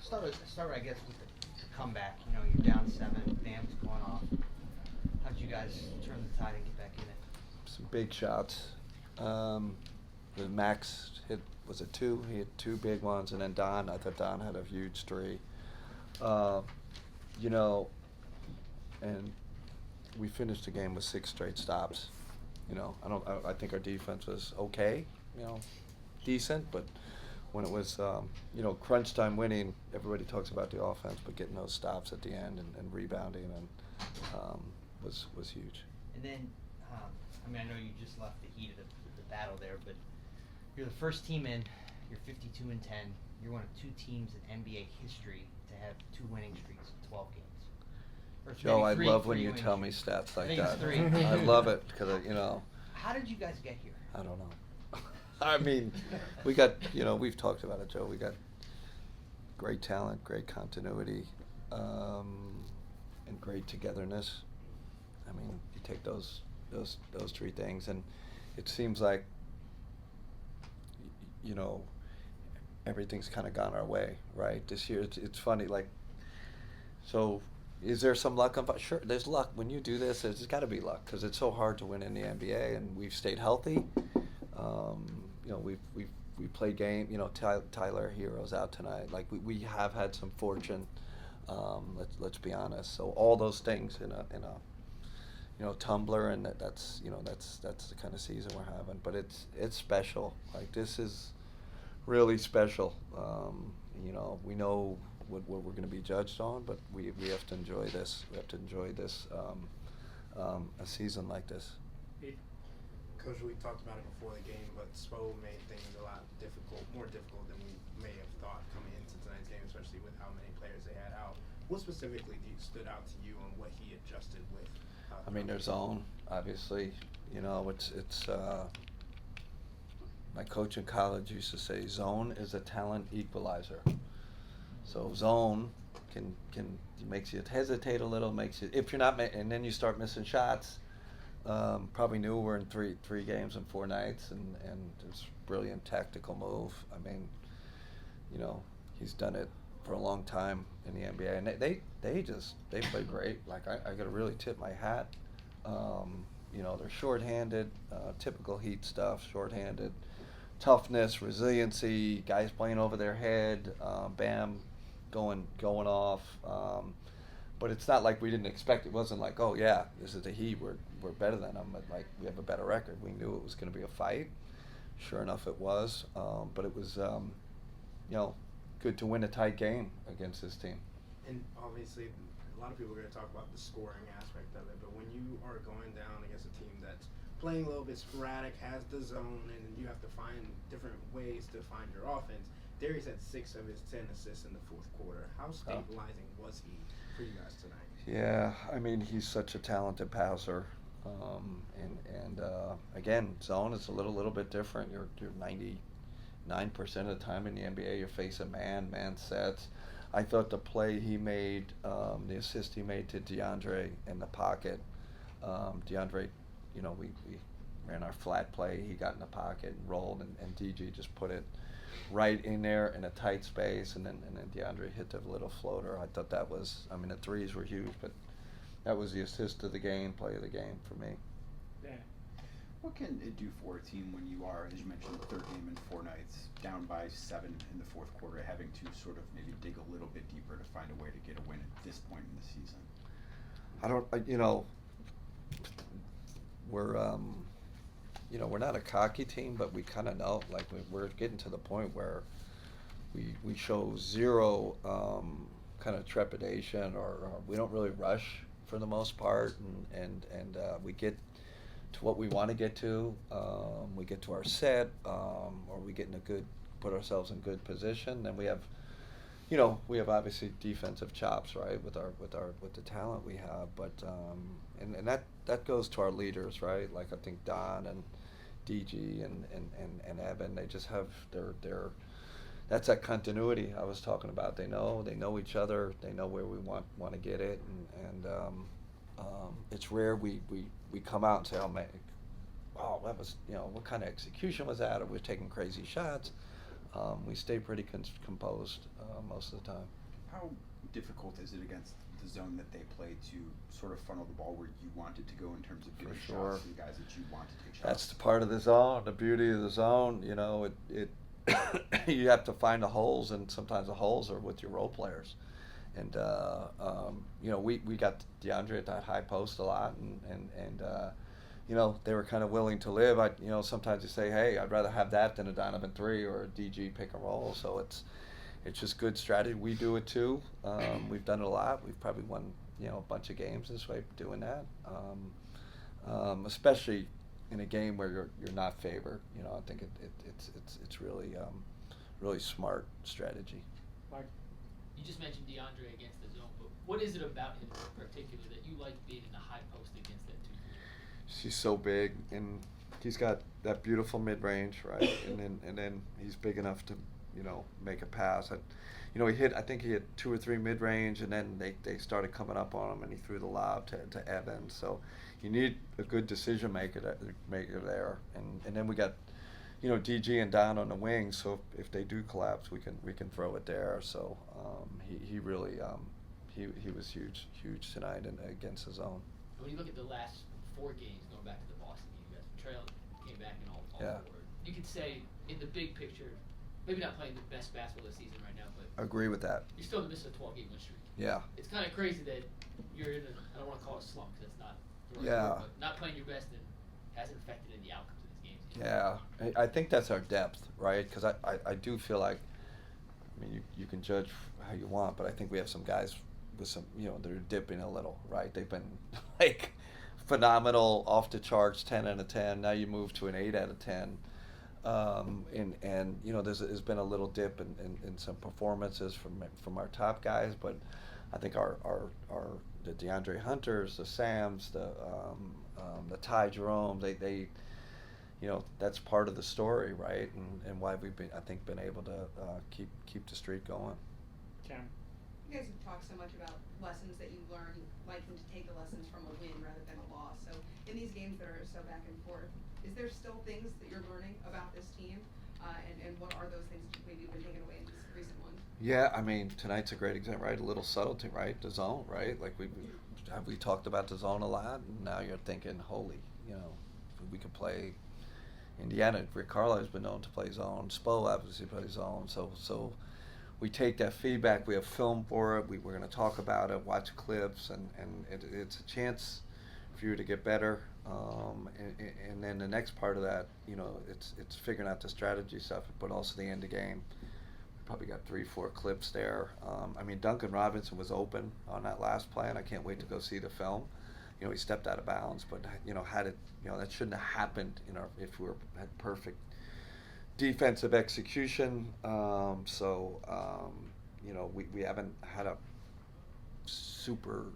start I guess with the comeback. You know, you're down 7, Bam's going off. How did you guys turn the tide and get back in it? Some big shots. The Max hit, was it 2? He hit 2 big ones, and then Don. I thought Don had a huge 3. Uh, you know, and we finished the game with 6 straight stops. You know, I think our defense was okay. You know, decent, but when it was, crunch time winning, everybody talks about the offense, but getting those stops at the end and rebounding was huge. And then, I know you just left the heat of the battle there, but you're the first team in. You're 52-10. You're one of 2 teams in NBA history to have 2 winning streaks in 12 games. Joe, I love when you tell me stats like that. It's 3. I love it because How did you guys get here? I don't know. I mean, we got, we've talked about it, Joe. We got great talent, great continuity, and great togetherness. I mean, you take those 3 things, and it seems like, everything's kind of gone our way, right? This year, it's funny, so is there some luck? Sure, there's luck. When you do this, there's got to be luck because it's so hard to win in the NBA, and we've stayed healthy. We played game. Tyler Hero's out tonight. Like we have had some fortune. Let's be honest. So all those things in a tumbler, and that's the kind of season we're having. But it's special. Like this is really special. We know what we're going to be judged on, but we have to enjoy this. We have to enjoy this a season like this. Coach, we talked about it before the game, but Spo made things a lot more difficult than we may have thought coming into tonight's game, especially with how many players they had out. What specifically stood out to you on what he adjusted with? Their zone, obviously. It's my coach in college used to say, zone is a talent equalizer. So zone can makes you hesitate a little, makes you, if you're not, and then you start missing shots. Probably knew we're in three games and 4 nights, and it's a brilliant tactical move. He's done it for a long time in the NBA, and they play great. Like I got to really tip my hat. They're shorthanded, typical Heat stuff, shorthanded, toughness, resiliency, guys playing over their head, Bam going off. But it's not like we didn't expect it. It wasn't like, oh yeah, this is the Heat, we're better than them. But like we have a better record. We knew it was going to be a fight. Sure enough, it was. But it was, good to win a tight game against this team. And obviously, a lot of people are going to talk about the scoring aspect of it. But when you are going down against a team that's playing a little bit sporadic, has the zone, and you have to find different ways to find your offense. Darius had 6 of his 10 assists in the 4th quarter. How stabilizing was he for you guys tonight? Yeah, he's such a talented passer, again, zone is a little bit different. You're 99% of the time in the NBA, you're facing man sets. I thought the play he made, the assist he made to DeAndre in the pocket. DeAndre, we ran our flat play. He got in the pocket and rolled, and DG just put it right in there in a tight space, and then DeAndre hit the little floater. I thought that was, the threes were huge, but that was the assist of the game, play of the game for me. Yeah. What can it do for a team when you are, as you mentioned, the 3rd game in 4 nights, down by 7 in the 4th quarter, having to sort of maybe dig a little bit deeper to find a way to get a win at this point in the season? We're not a cocky team, but we kind of know, like we're getting to the point where we show zero kind of trepidation, or we don't really rush for the most part, and we get to what we want to get to. We get to our set, or we get put ourselves in good position, and we have obviously defensive chops, right, with the talent we have, but and that goes to our leaders, right? Like I think Don and DG and Evan, they just have their that's that continuity I was talking about. They know each other, they know where we want to get it, and it's rare we come out and say, oh man, that was, what kind of execution was that, or we're taking crazy shots. we stay pretty composed most of the time. How difficult is it against the zone that they play to sort of funnel the ball where you want it to go in terms of getting sure. shots to the guys that you want to take shots? That's the part of the zone, the beauty of the zone. You know, it you have to find the holes, and sometimes the holes are with your role players. And you know, we got DeAndre at that high post a lot, and you know, they were kind of willing to live. You know, sometimes you say, hey, I'd rather have that than a Donovan 3 or a DG pick and roll. So it's just good strategy. We do it too. We've done it a lot. We've probably won, you know, a bunch of games this way doing that. Especially in a game where you're not favored. You know, I think it's really really smart strategy. Mark, you just mentioned DeAndre against the zone, but what is it about him in particular that you like being in the high post against that 2-3? He's so big, and he's got that beautiful mid-range, right? and then he's big enough to, you know, make a pass. You know, I think he hit 2 or 3 mid-range, and then they started coming up on him, and he threw the lob to Evans. So you need a good decision maker there, and then we got, you know, DG and Don on the wings. So if they do collapse, we can throw it there. So he really he was huge tonight against the zone. When you look at the last 4 games, going back to the Boston game, you guys trailed, came back and all Yeah. forward. You could say, in the big picture, maybe not playing the best basketball this season right now, but Agree with that. you're still in the midst of a 12-game win streak. Yeah. It's kind of crazy that you're in I don't want to call it a slump because that's not the right Yeah. word, but not playing your best and hasn't affected any outcomes of these games. Yeah, I think that's our depth, right? Because I do feel like, I mean, you can judge how you want, but I think we have some guys with some, you know, they're dipping a little, right? They've been like phenomenal, off the charts, 10 out of 10. Now you move to an 8 out of 10. And you know, there's been a little dip in some performances from our top guys, but I think our the DeAndre Hunters, the Sams, the Ty Jerome, they you know, that's part of the story, right? And why we've been able to keep the streak going. Cam? You guys have talked so much about lessons that you learned. You like them to take the lessons from a win rather than a loss. So in these games that are so back and forth, is there still things that you're learning about this team? And what are those things that maybe you've been taking away in these recent ones? Yeah, I mean, tonight's a great example, right? A little subtlety, right? The zone, right? Like we talked about the zone a lot, and now you're thinking, holy, you know, we could play. Indiana, Rick Carlisle's been known to play zone. Spo obviously plays zone. So we take that feedback. We have film for it. We're going to talk about it, watch clips, and it's a chance for you to get better. And then the next part of that, you know, it's figuring out the strategy stuff, but also the end of game. We probably got 3-4 clips there. I mean, Duncan Robinson was open on that last play, and I can't wait to go see the film. You know, he stepped out of bounds, but you know, that shouldn't have happened. You know, if we had perfect defensive execution. You know, we haven't had a super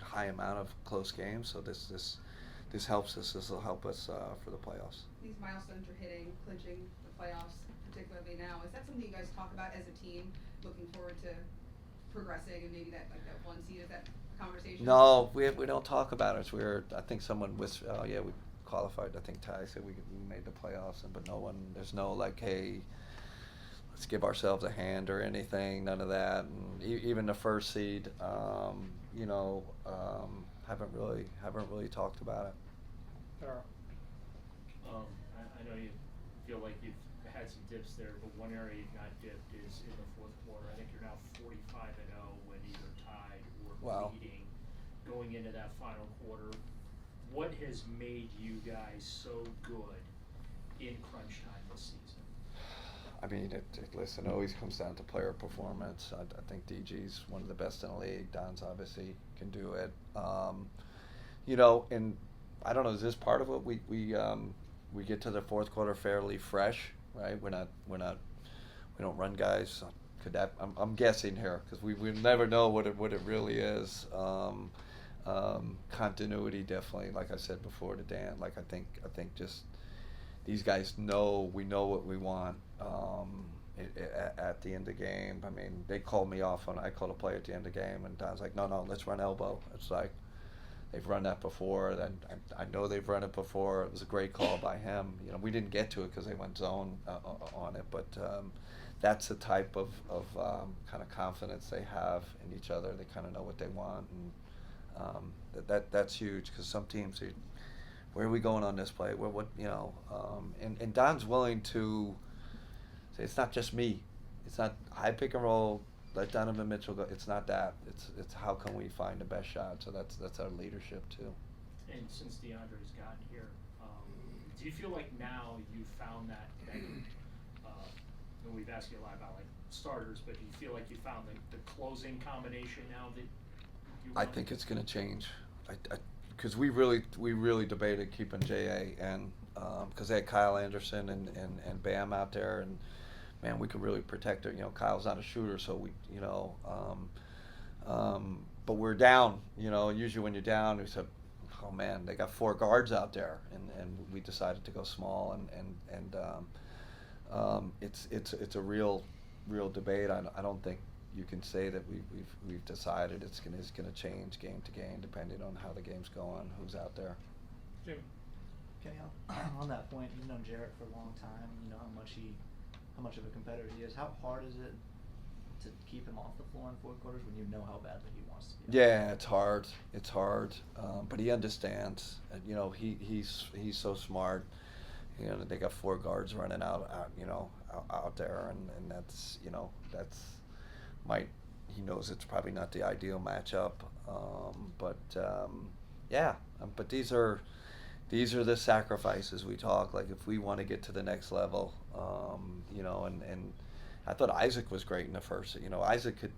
high amount of close games, so this helps us. This will help us for the playoffs. These milestones you're hitting, clinching the playoffs, particularly now, is that something you guys talk about as a team, looking forward to progressing and maybe that one seed, is that conversation? No, we don't talk about it. I think someone whispered, oh yeah, we qualified. I think Ty said we made the playoffs, but there's no like, hey, let's give ourselves a hand or anything. None of that. And even the first seed, you know, haven't really talked about it. Carl? I know you feel like you've had some dips there, but one area you've not dipped is in the fourth quarter. I think you're now 45-0 when either tied or Wow. leading going into that final quarter. What has made you guys so good in crunch time this season? I mean, listen, it always comes down to player performance. I think DG's one of the best in the league. Don's obviously can do it. You know, and I don't know, is this part of it? We get to the fourth quarter fairly fresh, right? We don't run guys. I'm guessing here because we never know what it really is. Continuity definitely, like I said before to Dan. Like I think just these guys know we know what we want at the end of the game. I mean, they called me off I called a play at the end of the game, and Don's like, no, let's run elbow. It's like they've run that before. Then I know they've run it before. It was a great call by him. You know, we didn't get to it because they went zone on it, but that's the type of kind of confidence they have in each other. They kind of know what they want, and that's huge, because some teams, where are we going on this play? What and Don's willing to say, it's not just me. It's not high pick and roll, let Donovan Mitchell go. It's not that. It's how can we find the best shot? So that's our leadership too. And since DeAndre's gotten here, do you feel like now you've found that and we've asked you a lot about like starters, but do you feel like you found the closing combination now that you I want? think it's going to change. Because we really debated keeping J.A. and because they had Kyle Anderson and Bam out there, and man, we could really protect her. Kyle's not a shooter, so we but we're down. Usually when you're down, we said, oh man, they got 4 guards out there, and we decided to go small, and it's a real debate. I don't think you can say that we've decided it's gonna change game to game depending on how the game's going, who's out there. Jimmy. Kenny, on that point, you've known Jarrett for a long time. You know how much of a competitor he is. How hard is it to keep him off the floor in fourth quarters when you know how badly he wants to be? Yeah, it's hard. It's hard, but he understands. He's so smart. They got 4 guards running out there, and that's he knows it's probably not the ideal matchup, but these are the sacrifices we talk. Like if we want to get to the next level, and I thought Isaac was great in the first. Isaac could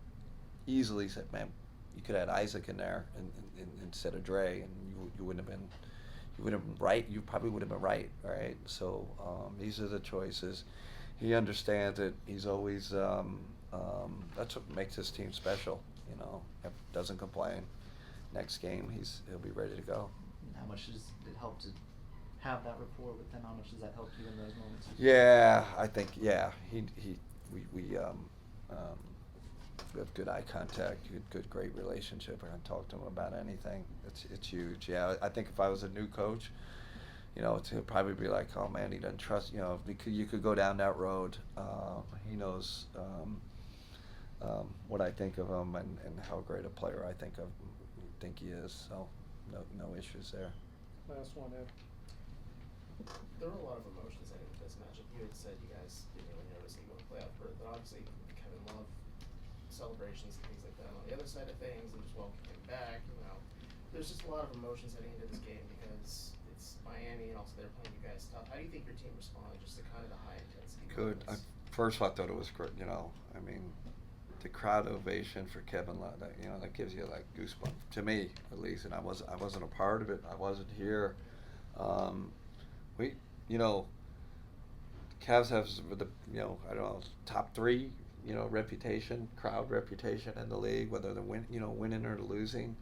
easily say, man, you could have had Isaac in there instead of Dre, and you wouldn't have been. You would have been right. You probably would have been right. Right. So these are the choices. He understands it. He's always. That's what makes his team special. Doesn't complain. Next game, he'll be ready to go. How much does it help to have that rapport with him? How much does that help you in those moments? Yeah, I think we have good eye contact, great relationship. I can talk to him about anything. It's huge. Yeah, I think if I was a new coach, it'll probably be like, oh man, he doesn't trust. You could go down that road. He knows what I think of him and how great a player I think he is. So no issues there. Last one, Ed. There were a lot of emotions in this matchup. You had said you guys didn't really notice it going playoff, but obviously Kevin Love celebrations and things like that on the other side of things, and just welcoming him back. There's just a lot of emotions heading into this game because it's Miami and also they're playing you guys tough. How do you think your team responded just to kind of the high intensity? Good. First I thought it was great. The crowd ovation for Kevin Love, that gives you like goosebumps, to me at least, and I wasn't a part of it. I wasn't here. Cavs have the top 3 reputation, crowd reputation in the league, whether they're winning or losing.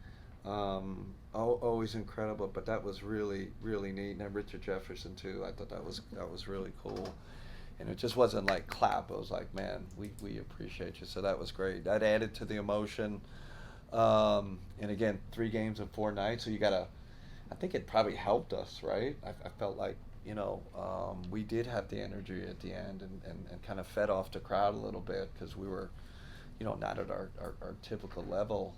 Always incredible, but that was really neat. And then Richard Jefferson too. I thought that was really cool. And it just wasn't like clap. It was like, man, we appreciate you. So that was great. That added to the emotion. And again, 3 games in 4 nights. So I think it probably helped us, right? I felt like, we did have the energy at the end and kind of fed off the crowd a little bit because we were, not at our typical level.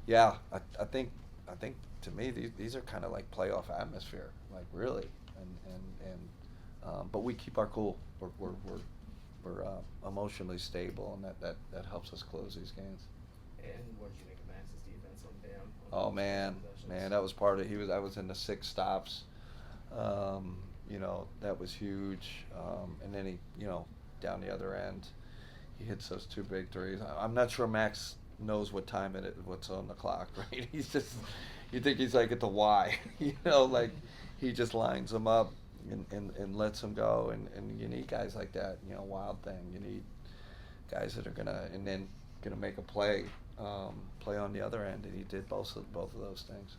I think to me these are kind of like playoff atmosphere, like really, but we keep our cool. We're emotionally stable, and that helps us close these games. And what did you make of Max's defense on Bam? Oh man, that was part of it. I was in the 6 stops. That was huge. And then he, down the other end, he hits those 2 big threes. I'm not sure Max knows what time it is, what's on the clock, right? He's just, you think he's like at the Y, like he just lines them up and lets them go. And you need guys like that, Wild Thing. You need guys that are gonna make a play on the other end, and he did both of those things.